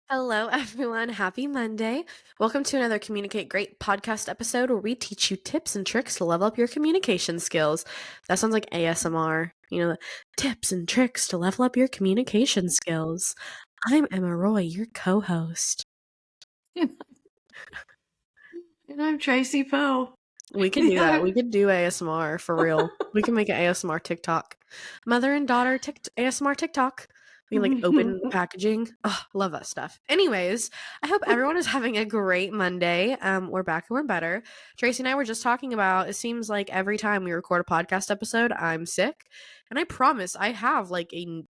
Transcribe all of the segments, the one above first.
Hello, everyone. Happy Monday. Welcome to another Communicate Great podcast episode where we teach you tips and tricks to level up your communication skills. That sounds like ASMR. Tips and tricks to level up your communication skills. I'm Emma Roy, your co host. And I'm Traci Poe. We can do that. We could do ASMR for real. We can make an ASMR TikTok. Mother and daughter ASMR TikTok. We can open packaging. Oh, love that stuff. Anyways, I hope everyone is having a great Monday. We're back and we're better. Traci and I were just talking about, it seems like every time we record a podcast episode, I'm sick. And I promise I have a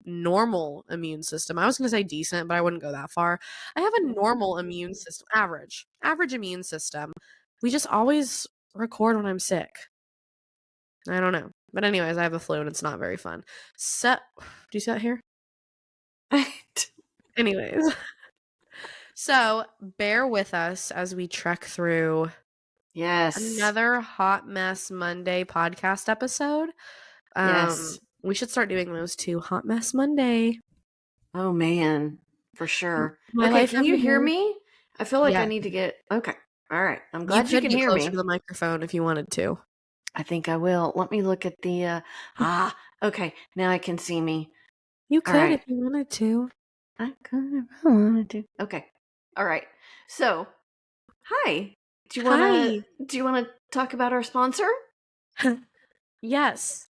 normal immune system. I was going to say decent, but I wouldn't go that far. I have a normal immune system, average immune system. We just always record when I'm sick. I don't know. But anyways, I have a flu and it's not very fun. So, do you see that here? Anyways. So, bear with us as we trek through another Hot Mess Monday podcast episode. Yes. We should start doing those too. Hot Mess Monday. Oh, man. For sure. My Okay, life can you hear everywhere. me? I feel like I Yeah. need to get... Okay. All right. I'm glad you could can get hear closer me. to the microphone if you wanted to. I think I will. Let me look at the... okay. Now I can see me. You All could right. if you wanted to. I could if I wanted to. Okay. All right. So, hi. Do you want to talk about our sponsor? Yes.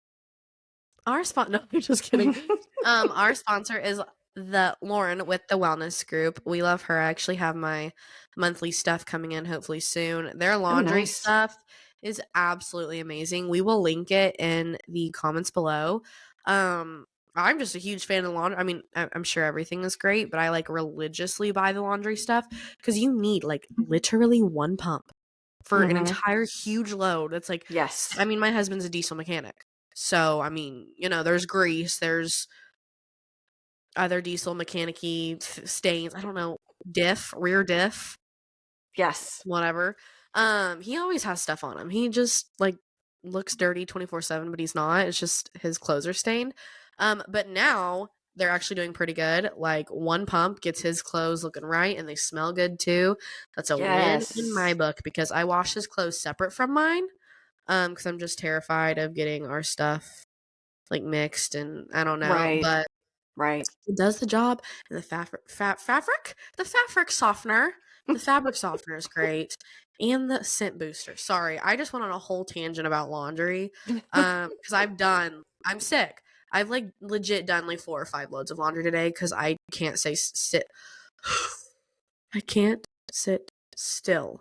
Our sponsor. No, I'm just kidding. Our sponsor is the Lauren with the Wellness Group. We love her. I actually have my monthly stuff coming in hopefully soon. Their laundry stuff is absolutely amazing. We will link it in the comments below. I'm just a huge fan of laundry. I mean, I'm sure everything is great, but I religiously buy the laundry stuff because you need literally one pump for an entire huge load. It's yes. I mean, my husband's a diesel mechanic. So, I mean, there's grease, there's other diesel mechanic-y stains. I don't know, rear diff. Yes. Whatever. He always has stuff on him. He just looks dirty 24/7, but he's not. It's just his clothes are stained. But now they're actually doing pretty good. One pump gets his clothes looking right and they smell good too. That's a win in my book because I wash his clothes separate from mine. Because I'm just terrified of getting our stuff mixed and I don't know, but it does the job. And the fabric softener, the fabric softener is great, and the scent booster. Sorry, I just went on a whole tangent about laundry, because I'm sick. I've legit done 4 or 5 loads of laundry today because I can't sit. I can't sit still.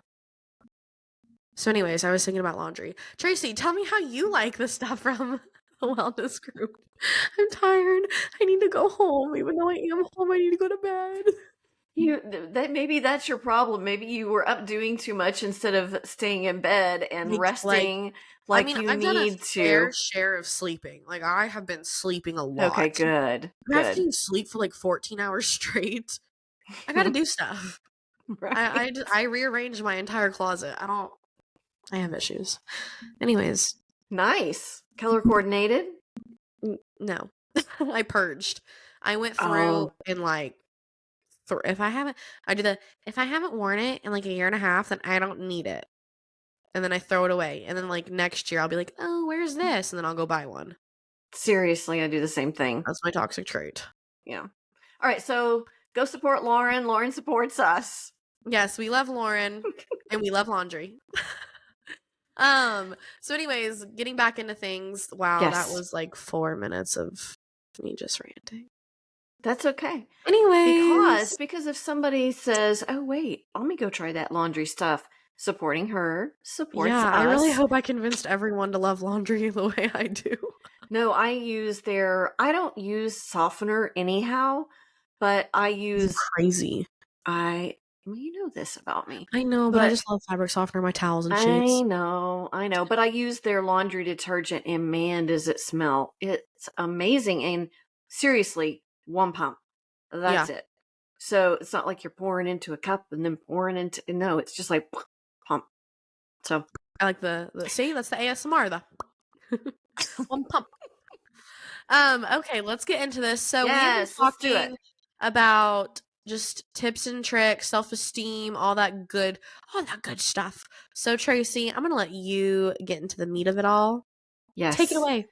So anyways, I was thinking about laundry. Traci, tell me how you like the stuff from the Wellness Group. I'm tired. I need to go home. Even though I am home, I need to go to bed. Maybe that's your problem. Maybe you were up doing too much instead of staying in bed and resting I mean, you I've done need a fair to. share of sleeping. I have been sleeping a lot. Okay, good. I have to sleep for 14 hours straight. I gotta do stuff. Right. I rearranged my entire closet. I have issues. Anyways. Nice. Color coordinated? No. I purged. I went through and if I haven't worn it in a year and a half, then I don't need it. And then I throw it away. And then next year I'll be like, oh, where's this? And then I'll go buy one. Seriously, I do the same thing. That's my toxic trait. Yeah. All right, so go support Lauren. Lauren supports us. Yes, we love Lauren and we love laundry. So anyways, getting back into things. Wow, that was 4 minutes of me just ranting. That's okay. Anyways. Because if somebody says, oh, wait, let me go try that laundry stuff, supporting her supports us. I really hope I convinced everyone to love laundry the way I do. No, I don't use softener anyhow, but I use... crazy. Well, you know this about me. I know, but I just love fabric softener, my towels and sheets. I know. But I use their laundry detergent, and man, does it smell. It's amazing. And seriously, one pump. That's it. So it's not like you're pouring into a cup and then pouring into... No, it's just pump. So I like see, that's the ASMR, one pump. Okay, let's get into this. So we've been talking about just tips and tricks, self-esteem, all that good stuff. So Traci, I'm gonna let you get into the meat of it all. Take it Yes. away.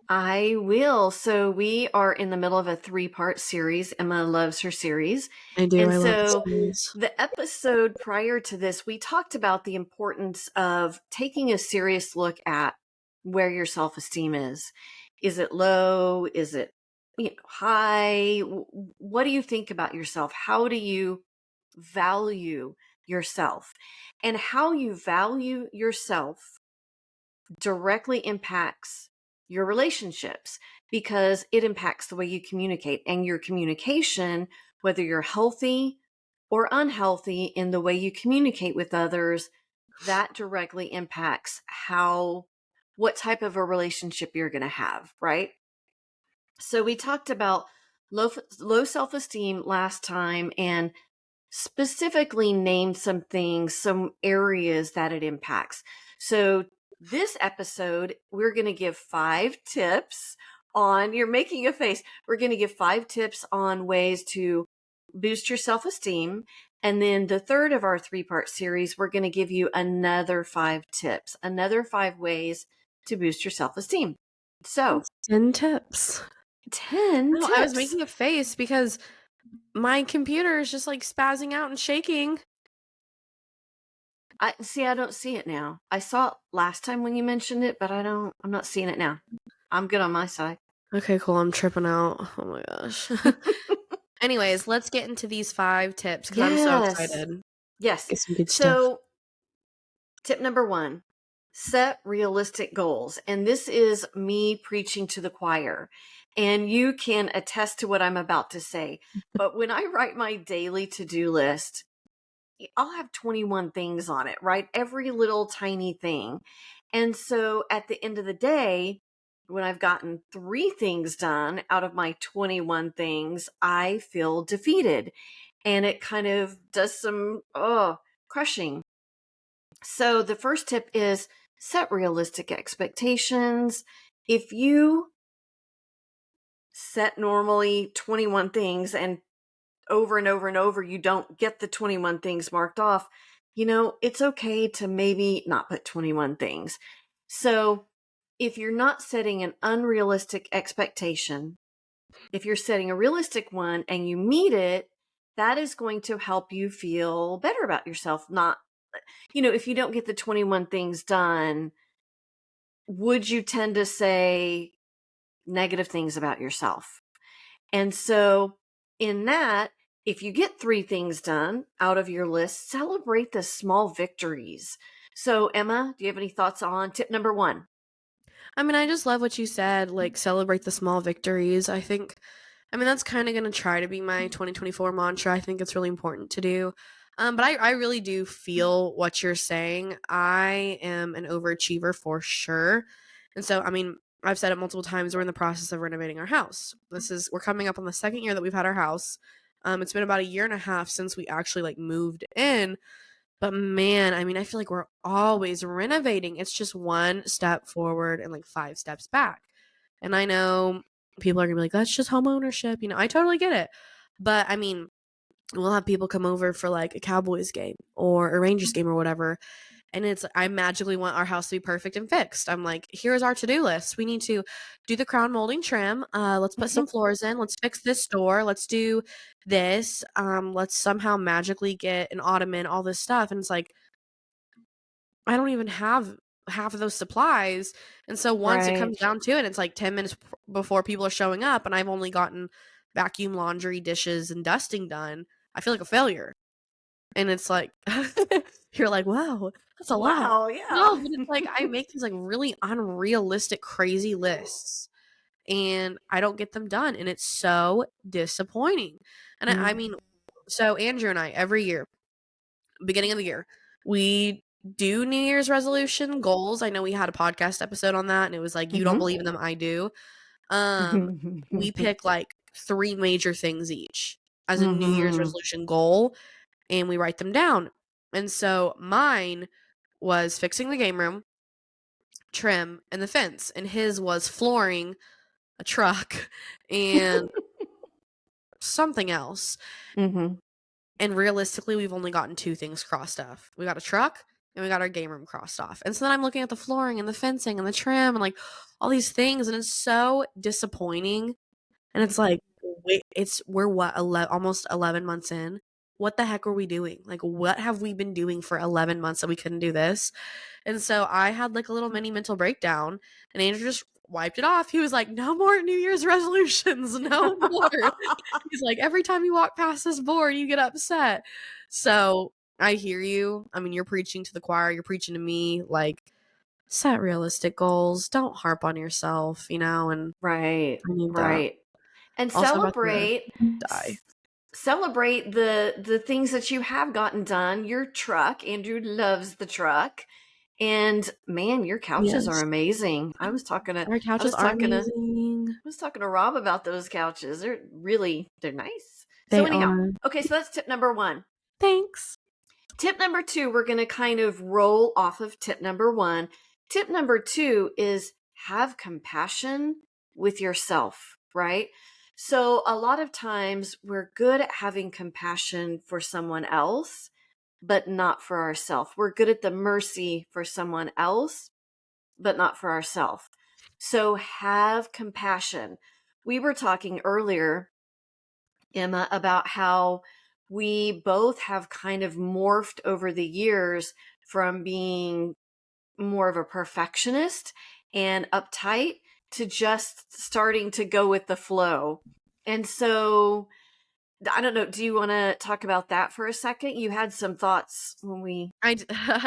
I will. So we are in the middle of a 3-part series. Emma loves her series. I do. And I love so series. the episode prior to this, we talked about the importance of taking a serious look at where your self-esteem is. Is it low? Is it high? What do you think about yourself? How do you value yourself? And how you value yourself directly impacts your relationships because it impacts the way you communicate, and your communication, whether you're healthy or unhealthy in the way you communicate with others, that directly impacts what type of a relationship you're going to have, right? So we talked about low self-esteem last time, and specifically named some things, some areas that it impacts. So this episode, we're going to give 5 tips on, you're making a face. We're going to give 5 tips on ways to boost your self-esteem. And then the third of our 3-part series, we're going to give you another 5 tips, another 5 ways to boost your self-esteem. So That's 10 tips. 10 No, I was tips. making a face because my computer is just like spazzing out and shaking. I see. I don't see it now. I saw it last time when you mentioned it, but I'm not seeing it now. I'm good on my side. Okay, cool. I'm tripping out. Oh my gosh. Anyways, let's get into these 5 tips because I'm so Yes. excited. Yes. Get some good stuff. So, tip number 1, set realistic goals. And this is me preaching to the choir. And you can attest to what I'm about to say. But when I write my daily to-do list, I'll have 21 things on it, right? Every little tiny thing. And so at the end of the day, when I've gotten 3 things done out of my 21 things, I feel defeated. And it kind of does some crushing. So the first tip is set realistic expectations. If you set normally 21 things and over and over and over, you don't get the 21 things marked off, it's okay to maybe not put 21 things. So if you're not setting an unrealistic expectation, if you're setting a realistic one and you meet it, that is going to help you feel better about yourself. Not, if you don't get the 21 things done, would you tend to say negative things about yourself? And so, in that, if you get 3 things done out of your list, celebrate the small victories. So, Emma, do you have any thoughts on tip number 1? I mean, I just love what you said, like celebrate the small victories. I mean, that's kind of going to try to be my 2024 mantra. I think it's really important to do. But I really do feel what you're saying. I am an overachiever for sure. And so, I mean, I've said it multiple times. We're in the process of renovating our house. We're coming up on the second year that we've had our house. It's been about a year and a half since we actually like moved in. But man, I mean, I feel like we're always renovating. It's just one step forward and like 5 steps back. And I know people are gonna be like, that's just home ownership. I totally get it. But I mean, we'll have people come over for like a Cowboys game or a Rangers game or whatever. And I magically want our house to be perfect and fixed. I'm like, here's our to-do list. We need to do the crown molding trim. Let's put some floors in. Let's fix this door. Let's do this. Let's somehow magically get an ottoman, all this stuff. And it's like, I don't even have half of those supplies. And so once it Right. comes down to it, it's like 10 minutes before people are showing up and I've only gotten vacuum, laundry, dishes, and dusting done. I feel like a failure. And it's like, you're like, wow, that's a lot. Wow, No, yeah. but it's like I make these like really unrealistic, crazy lists and I don't get them done. And it's so disappointing. And I Mm. mean, so Andrew and I, every year, beginning of the year, we do New Year's resolution goals. I know we had a podcast episode on that and it was like, you don't Mhm. believe in them, I do. Um, we pick like 3 major things each as a New Year's Mhm. resolution goal and we write them down. And so mine was fixing the game room, trim, and the fence. And his was flooring a truck and something else. Mhm. And realistically, we've only gotten 2 things crossed off. We got a truck and we got our game room crossed off. And so then I'm looking at the flooring and the fencing and the trim and, like, all these things, and it's so disappointing. And it's like, wait, we're what, almost 11 months in? What the heck are we doing? Like, what have we been doing for 11 months that we couldn't do this? And so I had, like, a little mini mental breakdown, and Andrew just wiped it off. He was like, "No more New Year's resolutions, no more." He's like, "Every time you walk past this board, you get upset." So, I hear you. I mean, you're preaching to the choir, you're preaching to me, like, set realistic goals, don't harp on yourself, and Right, I need that. right. And Also about to die. celebrate the things that you have gotten done. Your truck, Andrew loves the truck. And man, your couches are Yes. amazing. I was talking to Our I couches was are talking to amazing. I was talking to Rob about those couches. They're nice. So They anyhow, are. okay, so that's tip number 1. Thanks. Tip number 2, we're going to kind of roll off of tip number 1. Tip number 2 is have compassion with yourself, right? So a lot of times we're good at having compassion for someone else, but not for ourselves. We're good at the mercy for someone else, but not for ourselves. So have compassion. We were talking earlier, Emma, about how we both have kind of morphed over the years from being more of a perfectionist and uptight to just starting to go with the flow. And so, I don't know, do you want to talk about that for a second? You had some thoughts when we Yeah,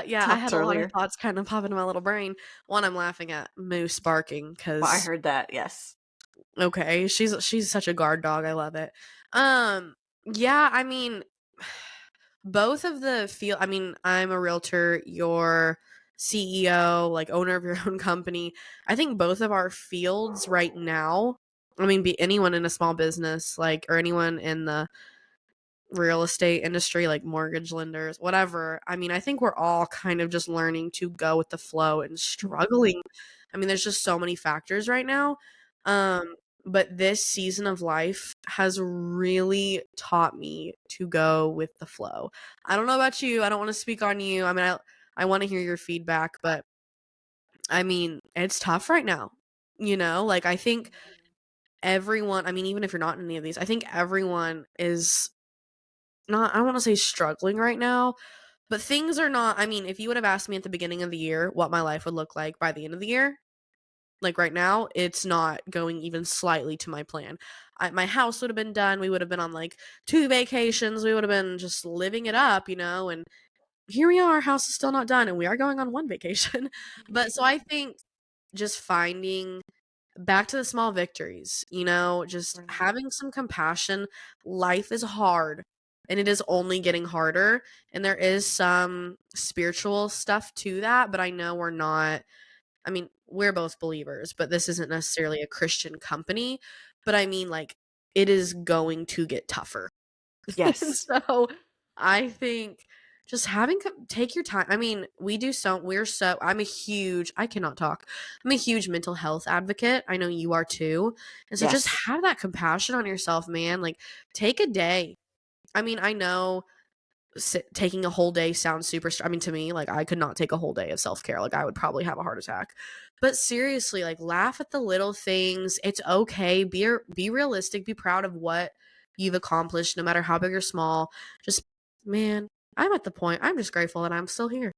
I talked had a lot of earlier. thoughts kind of pop into my little brain. One, I'm laughing at Moose barking Well, I because heard that, yes. okay, she's such a guard dog. I love it. Um, yeah, I mean, both of the feel. I mean, I'm a realtor. You're CEO, like owner of your own company. I think both of our fields right now. I mean, be anyone in a small business, like, or anyone in the real estate industry, like mortgage lenders, whatever. I mean, I think we're all kind of just learning to go with the flow and struggling. I mean, there's just so many factors right now. Um, but this season of life has really taught me to go with the flow. I don't know about you. I don't want to speak on you. I mean, I want to hear your feedback, but I mean, it's tough right now. Like I think everyone, I mean, even if you're not in any of these, I think everyone is not, I don't want to say struggling right now, but things are not, I mean, if you would have asked me at the beginning of the year what my life would look like by the end of the year, like right now, it's not going even slightly to my plan. My house would have been done. We would have been on like 2 vacations. We would have been just living it up, and here we are. Our house is still not done, and we are going on 1 vacation. But so I think just finding back to the small victories, just Right. having some compassion. Life is hard and it is only getting harder. And there is some spiritual stuff to that, but I know we're not, I mean, we're both believers, but this isn't necessarily a Christian company. But I mean, like, it is going to get tougher. And Yes. so I think just having take your time. I mean, I cannot talk. I'm a huge mental health advocate. I know you are too. And so just Yes. have that compassion on yourself, man. Like take a day. I mean, I know taking a whole day sounds super I mean, to me, like I could not take a whole day of self-care. Like I would probably have a heart attack. But seriously, like laugh at the little things. It's okay. Be realistic, be proud of what you've accomplished no matter how big or small. Just man, I'm at the point I'm just grateful that I'm still here.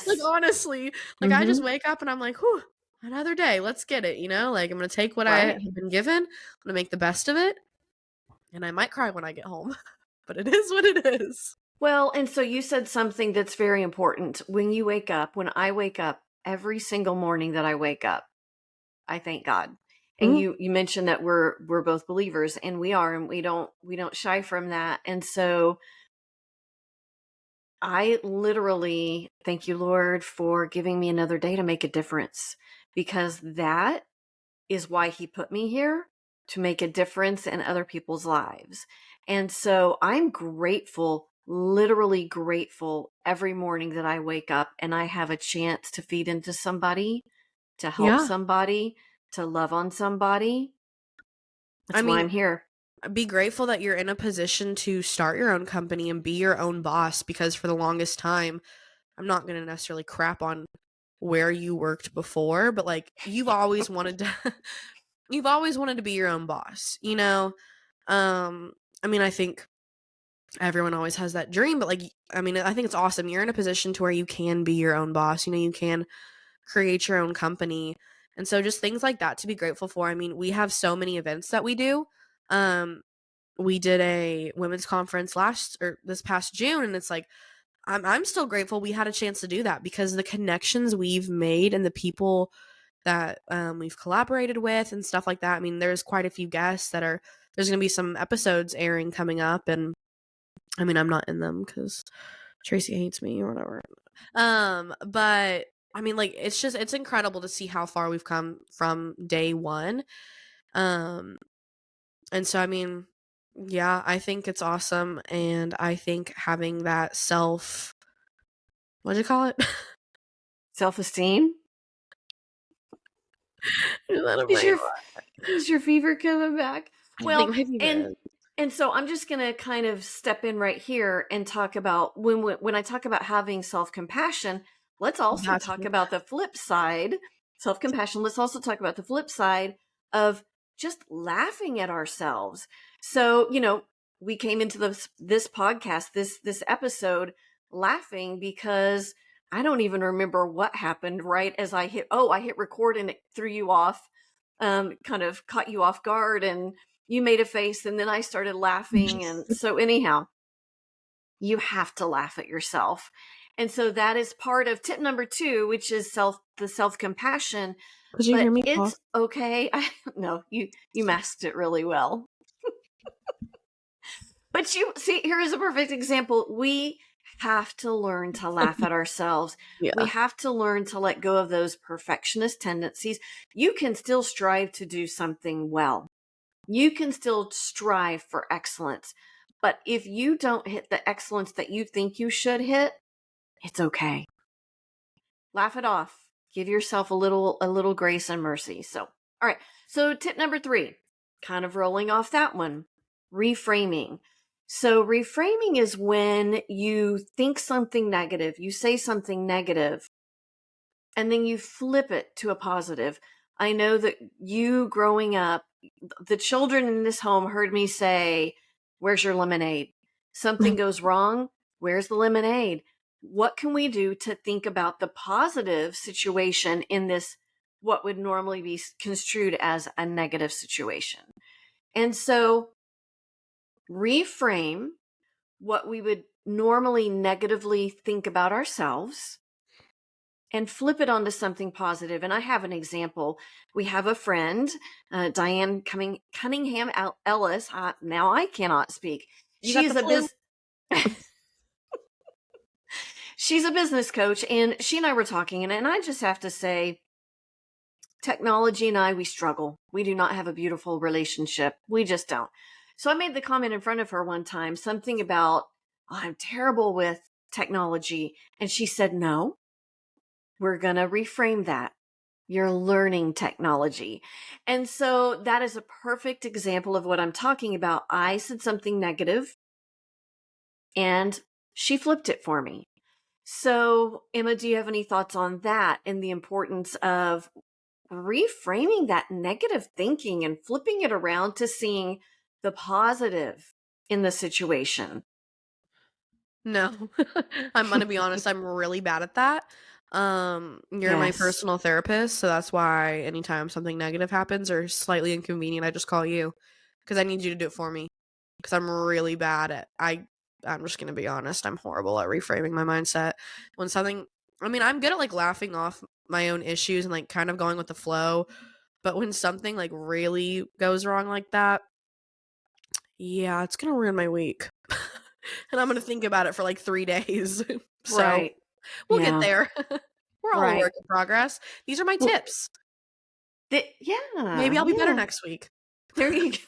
Like Yes. honestly, like I just Mhm. wake up and I'm like, "Whew, another day. Let's get it." Like I'm going to take what I Right. have been given. I'm going to make the best of it, and I might cry when I get home. But it is what it is. Well, and so you said something that's very important. When I wake up, every single morning that I wake up, I thank God. And Mhm. you mentioned that we're both believers, and we are, and we don't shy from that. And so I literally thank you, Lord, for giving me another day to make a difference, because that is why he put me here, to make a difference in other people's lives. And so I'm grateful, literally grateful every morning that I wake up and I have a chance to feed into somebody, to help Yeah. somebody, to love on somebody. I That's why mean, I'm here. be grateful that you're in a position to start your own company and be your own boss, because for the longest time, I'm not going to necessarily crap on where you worked before, but like you've always wanted to you've always wanted to be your own boss, you know? I mean, I think everyone always has that dream, but like I mean, I think it's awesome. You're in a position to where you can be your own boss. You know, you can create your own company. And so just things like that to be grateful for. I mean, we have so many events that we do. Um we did a women's conference this past June, and it's like I'm still grateful we had a chance to do that, because the connections we've made and the people that we've collaborated with and stuff like that. I mean, there's quite a few guests there's going to be some episodes airing coming up, and I mean, I'm not in them because Traci hates me or whatever. But I mean, like, it's incredible to see how far we've come from day one. Um, and so, I mean, yeah, I think it's awesome. And I think having that what do you call it? Self-esteem? Is that a Is brain your rot? is your fever coming back? I think Well, my fever and is. and so I'm just going to kind of step in right here and talk about when I talk about having self-compassion, let's also That's talk about the flip side. Self-compassion, let's also talk about the flip side of just laughing at ourselves. So, we came into this podcast, this episode laughing because I don't even remember what happened right as I hit record and it threw you off, kind of caught you off guard, and you made a face, and then I started laughing. And so anyhow, you have to laugh at yourself. And so that is part of tip number 2, which is the self-compassion. Could you hear But me cough? it's okay. No, you masked it really well. But you see, here is a perfect example. We have to learn to laugh at ourselves. We Yeah. have to learn to let go of those perfectionist tendencies. You can still strive to do something well. You can still strive for excellence. But if you don't hit the excellence that you think you should hit, it's okay. Laugh it off. Give yourself a little grace and mercy. So, all right. So tip number 3, kind of rolling off that one, reframing. So reframing is when you think something negative, you say something negative, and then you flip it to a positive. I know that you growing up, the children in this home heard me say, "Where's your lemonade?" Something goes wrong. Where's the lemonade? What can we do to think about the positive situation in this, what would normally be construed as a negative situation? And so reframe what we would normally negatively think about ourselves and flip it onto something positive. And I have an example. We have a friend, Diane Cunningham Ellis. Now I cannot speak. You got She's the a flu? she's a business coach, and she and I were talking, and I just have to say, technology and we struggle. We do not have a beautiful relationship. We just don't. So I made the comment in front of her one time, something about, "Oh, I'm terrible with technology." And she said, "No, we're going to reframe that. You're learning technology." And so that is a perfect example of what I'm talking about. I said something negative and she flipped it for me. So, Emma, do you have any thoughts on that and the importance of reframing that negative thinking and flipping it around to seeing the positive in the situation? No. I'm gonna be honest, I'm really bad at that. You're my Yes. personal therapist, so that's why anytime something negative happens or slightly inconvenient, I just call you, because I need you to do it for me. Because I'm really bad at I'm just gonna be honest, I'm horrible at reframing my mindset. When something I mean, I'm good at like laughing off my own issues and like kind of going with the flow, but when something like really goes wrong like that, yeah, it's gonna ruin my week. And I'm gonna think about it for like 3 days. So, Right. we'll get Yeah. there. We're all a Right. work in progress. These are my Well, tips. Maybe yeah. I'll be better Yeah. next week. There you go.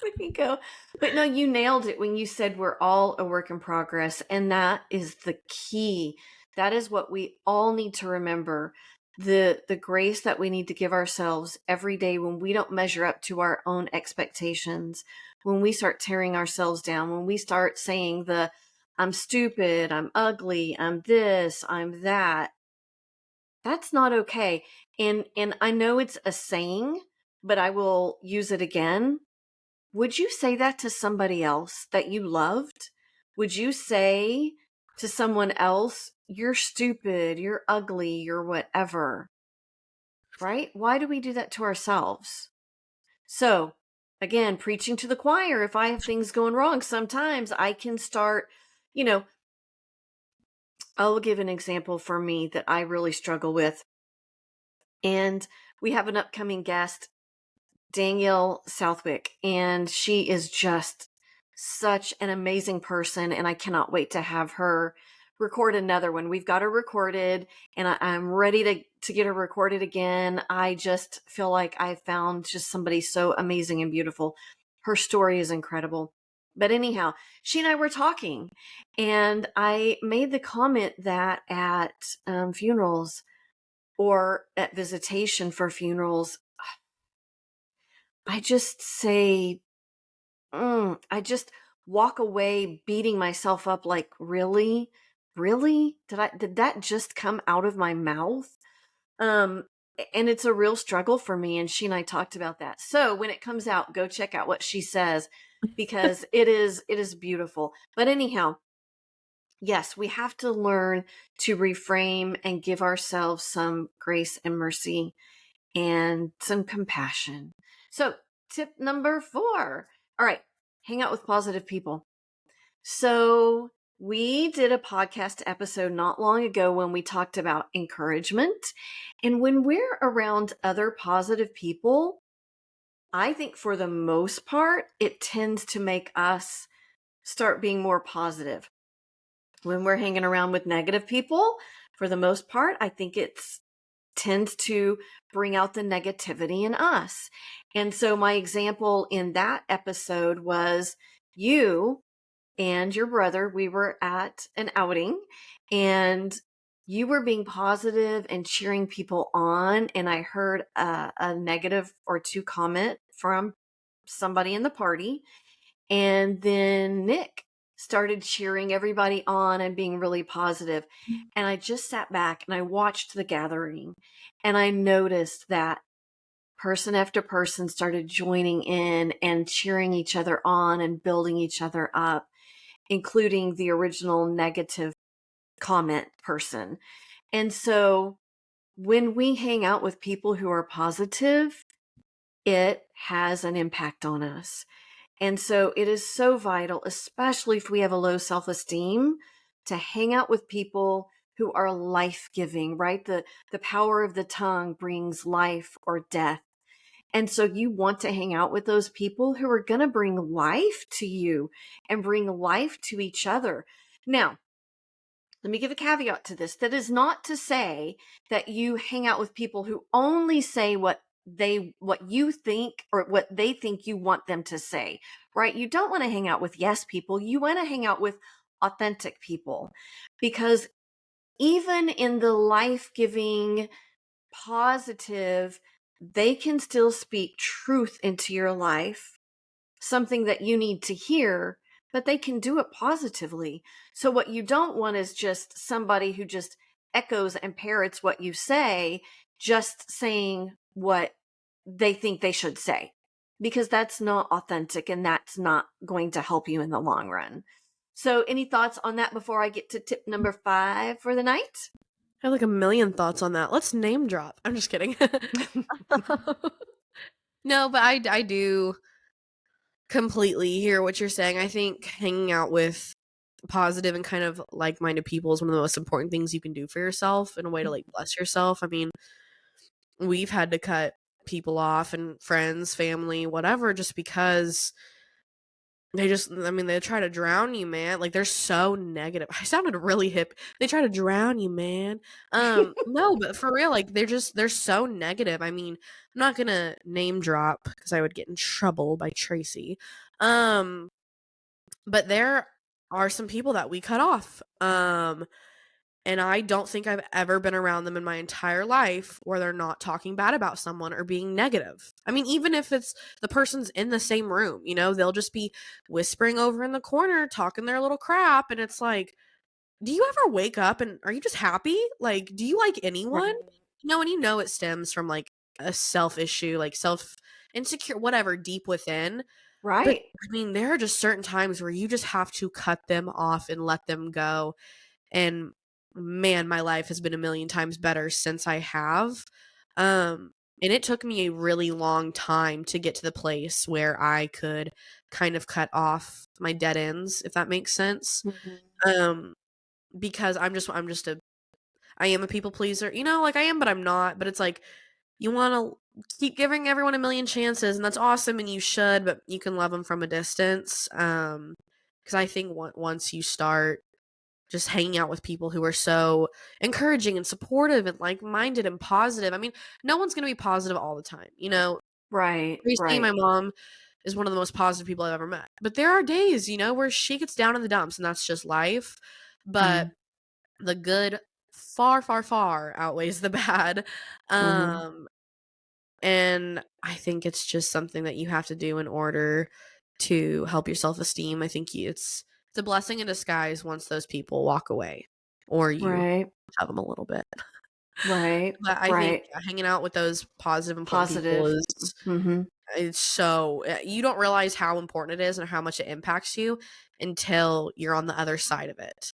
There you go. But no, you nailed it when you said we're all a work in progress. And that is the key. That is what we all need to remember. The grace that we need to give ourselves every day when we don't measure up to our own expectations, when we start tearing ourselves down, when we start saying I'm stupid, I'm ugly, I'm this, I'm that, that's not okay. And I know it's a saying, but I will use it again. Would you say that to somebody else that you loved? Would you say to someone else, you're stupid, you're ugly, you're whatever? Right? Why do we do that to ourselves? So, again, preaching to the choir, if I have things going wrong, sometimes I can start, you know, I'll give an example for me that I really struggle with. And we have an upcoming guest, Danielle Southwick, and she is just such an amazing person. And I cannot wait to have her record another one. We've got her recorded, and I'm ready to get her recorded again. I just feel like I found just somebody so amazing and beautiful. Her story is incredible. But anyhow, she and I were talking, and I made the comment that at funerals or at visitation for funerals, I just say, I just walk away beating myself up like, really? Really? Did that just come out of my mouth? Um, and it's a real struggle for me. And she and I talked about that. So when it comes out, go check out what she says, because it is beautiful. But anyhow, yes, we have to learn to reframe and give ourselves some grace and mercy and some compassion. So, tip number 4. All right, hang out with positive people. So, we did a podcast episode not long ago when we talked about encouragement. And when we're around other positive people, I think for the most part, it tends to make us start being more positive. When we're hanging around with negative people, for the most part, I think it's tends to bring out the negativity in us. And so my example in that episode was you and your brother. We were at an outing, and you were being positive and cheering people on. And I heard a negative or two comment from somebody in the party. And then Nick started cheering everybody on and being really positive. And I just sat back and I watched the gathering, and I noticed that person after person started joining in and cheering each other on and building each other up, including the original negative comment person. And so when we hang out with people who are positive, it has an impact on us. And so it is so vital, especially if we have a low self-esteem, to hang out with people who are life-giving, right? The power of the tongue brings life or death. And so you want to hang out with those people who are going to bring life to you and bring life to each other. Now, let me give a caveat to this. That is not to say that you hang out with people who only say what you think or what they think you want them to say, right? You don't want to hang out with yes people. You want to hang out with authentic people, because even in the life-giving, positive, they can still speak truth into your life, something that you need to hear, but they can do it positively. So what you don't want is just somebody who just echoes and parrots what you say, just saying what they think they should say, because that's not authentic and that's not going to help you in the long run. So any thoughts on that before I get to tip number 5 for the night? I have like a million thoughts on that. Let's name drop. I'm just kidding. No, but I do completely hear what you're saying. I think hanging out with positive and kind of like-minded people is one of the most important things you can do for yourself in a way to like bless yourself. I mean, we've had to cut people off and friends, family, whatever, just because they try to drown you, man. Like they're so negative. I sounded really hip. They try to drown you, man. No, but for real, like they're so negative. I mean, I'm not gonna name drop because I would get in trouble by Traci. Um, but there are some people that we cut off. And I don't think I've ever been around them in my entire life where they're not talking bad about someone or being negative. I mean, even if it's the person's in the same room, they'll just be whispering over in the corner, talking their little crap. And it's like, do you ever wake up and are you just happy? Like, do you like anyone? Right. And it stems from like a self issue, like self insecure, whatever, deep within. But Right. I mean, there are just certain times where you just have to cut them off and let them go. And man, my life has been a million times better since I have. And it took me a really long time to get to the place where I could kind of cut off my dead ends, if that makes sense. Mhm. Um, because I am a people pleaser, like I am, but I'm not. But it's like you want to keep giving everyone a million chances, and that's awesome, and you should, but you can love them from a distance. Because I think once you start just hanging out with people who are so encouraging and supportive and like-minded and positive. I mean, no one's going to be positive all the time. Right. Traci, Right. my mom, is one of the most positive people I've ever met. But there are days, where she gets down in the dumps and that's just life. But Mhm. the good far, far, far outweighs the bad. Mhm. Um, and I think it's just something that you have to do in order to help your self-esteem. I think it's a blessing in disguise once those people walk away or you Right. have them a little bit. Right. But I think Right. hanging out with those positive, important people Positive. Mhm. it's so you don't realize how important it is and how much it impacts you until you're on the other side of it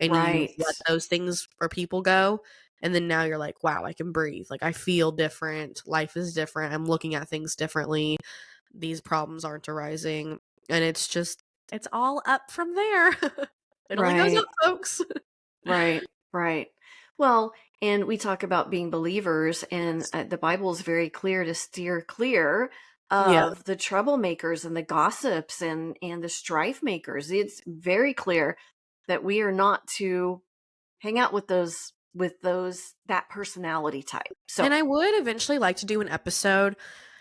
and you've Right. let those things or people go. And then now you're like, wow, I can breathe. Like I feel different. Life is different. I'm looking at things differently. These problems aren't arising. And it's all up from there. It only goes up, Right. folks. Right. Right. Well, and we talk about being believers, and the Bible is very clear to steer clear Yeah. of the troublemakers and the gossips and the strife makers. It's very clear that we are not to hang out with those that personality type. And So, I would eventually like to do an episode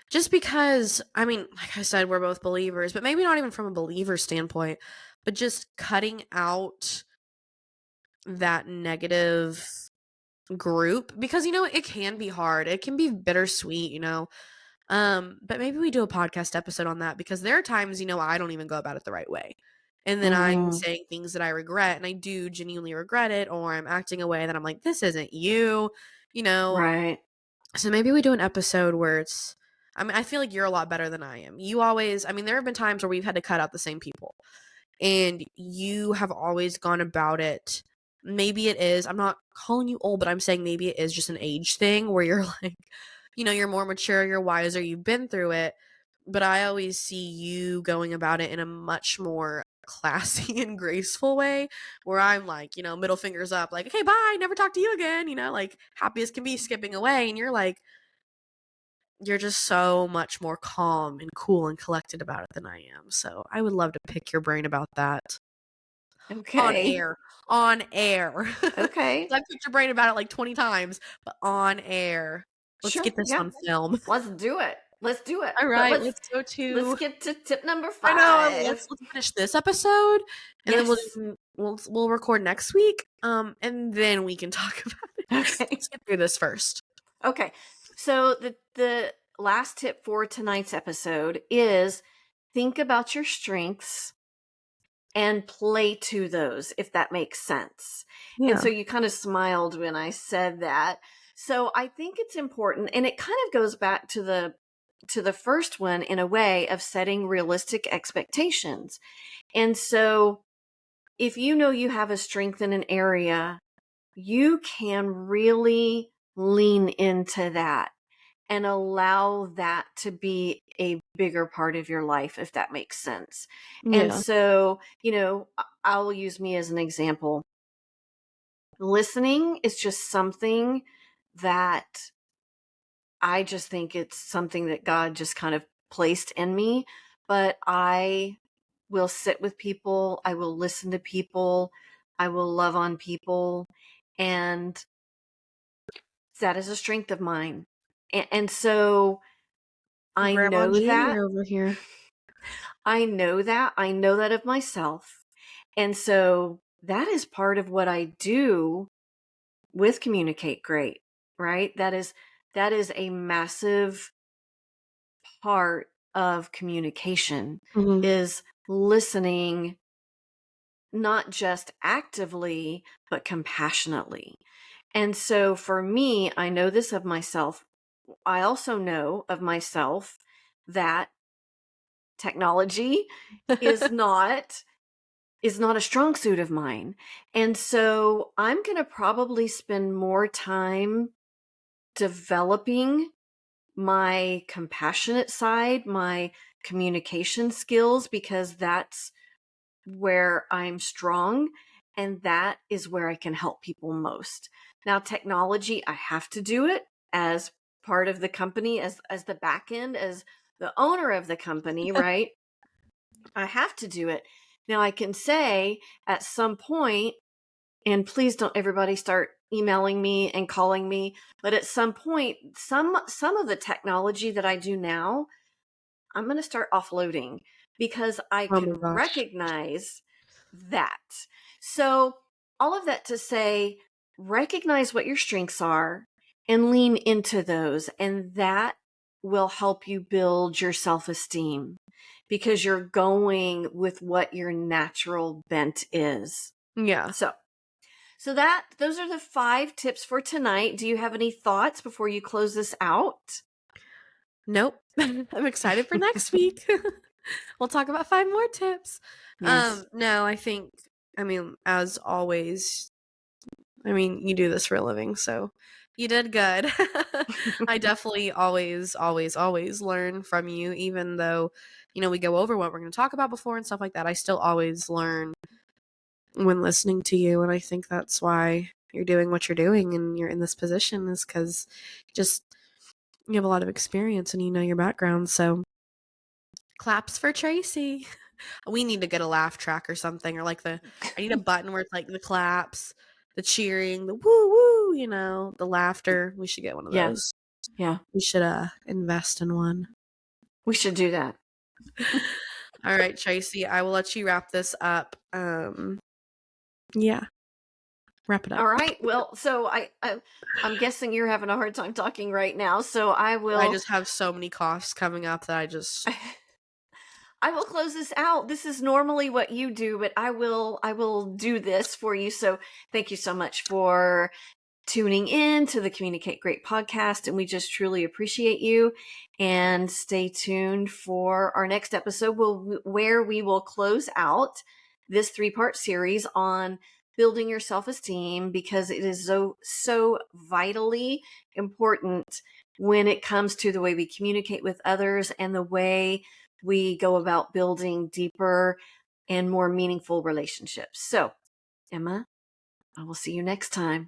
just because, I mean, like I said, we're both believers, but maybe not even from a believer standpoint, but just cutting out that negative group because it can be hard. It can be bittersweet, but maybe we do a podcast episode on that because there are times, I don't even go about it the right way. And then I'm mhm, saying things that I regret and I do genuinely regret it, or I'm acting a way that I'm like, this isn't you, you know. right. So maybe we do an episode where I mean, I feel like you're a lot better than I am. You always, I mean, there have been times where we've had to cut out the same people, and you have always gone about it. Maybe it is, I'm not calling you old, but I'm saying maybe it is just an age thing where you're like, you're more mature, you're wiser, you've been through it. But I always see you going about it in a much more classy and graceful way where I'm like, middle fingers up, like, okay, bye, never talk to you again, like happy as can be, skipping away. And you're like, you're just so much more calm and cool and collected about it than I am. So I would love to pick your brain about that on Okay. air. On air. 'Cause Okay. I've picked your brain about it like 20 times, but on air. Let's Sure. get this Yeah. on film. Let's do it. Let's do it. All But right, let's let's go let's to get to tip number I know, 5. let's finish this episode and then Yes. we'll record next week. And then we can talk about it. Okay. Let's get through this first. Okay. So the last tip for tonight's episode is think about your strengths and play to those, if that makes sense. And Yeah. so you kind of smiled when I said that. So I think it's important, and it kind of goes back to the first one in a way of setting realistic expectations. And so if you know you have a strength in an area, you can really lean into that and allow that to be a bigger part of your life, if that makes sense. And Yeah. so, I'll use me as an example. Listening is just something that I just think it's something that God just kind of placed in me. But I will sit with people, I will listen to people, I will love on people. And that is a strength of mine. And so I Grandma know that. Junior over here. I know that. I know that of myself. And so that is part of what I do with Communicate Great, right? That is a massive part of communication, Mhm. is listening not just actively, but compassionately. And so for me, I know this of myself. I also know of myself that technology is not a strong suit of mine. And so I'm going to probably spend more time developing my compassionate side, my communication skills, because that's where I'm strong and that is where I can help people most. Now, technology, I have to do it as part of the company, as the back end, as the owner of the company, right? I have to do it. Now, I can say at some point, and please don't everybody start emailing me and calling me, but at some point, some of the technology that I do now, I'm going to start offloading because I Oh my can gosh. recognize that. So, all of that to say, recognize what your strengths are and lean into those. And that will help you build your self esteem because you're going with what your natural bent is. Yeah. So those are the 5 tips for tonight. Do you have any thoughts before you close this out? Nope. I'm excited for next week. We'll talk about 5 more tips. Yes. No, I mean, as always, I mean, you do this for a living, so you did good. I definitely always learn from you, even though, we go over what we're going to talk about before and stuff like that. I still always learn when listening to you, and I think that's why you're doing what you're doing and you're in this position is because just you have a lot of experience and you know your background. So claps for Traci. We need to get a laugh track or something, or like I need a button where it's like the claps, the cheering, the woo woo, the laughter. We should get one of Yeah. those. Yeah. We should invest in one. We should do that. All right, Traci, I will let you wrap this up. Yeah, wrap it up. All right. Well, so I'm guessing you're having a hard time talking right now, so I I will just have so many coughs coming up that I just I will close this out. This is normally what you do, but I will do this for you. So thank you so much for tuning in to the Communicate Great podcast. And we just truly appreciate you. And stay tuned for our next episode where we will close out this 3-part series on building your self-esteem, because it is so vitally important when it comes to the way we communicate with others and the way we go about building deeper and more meaningful relationships. So, Emma, I will see you next time.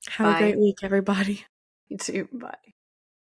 have a great Bye. week, everybody. You too. Bye.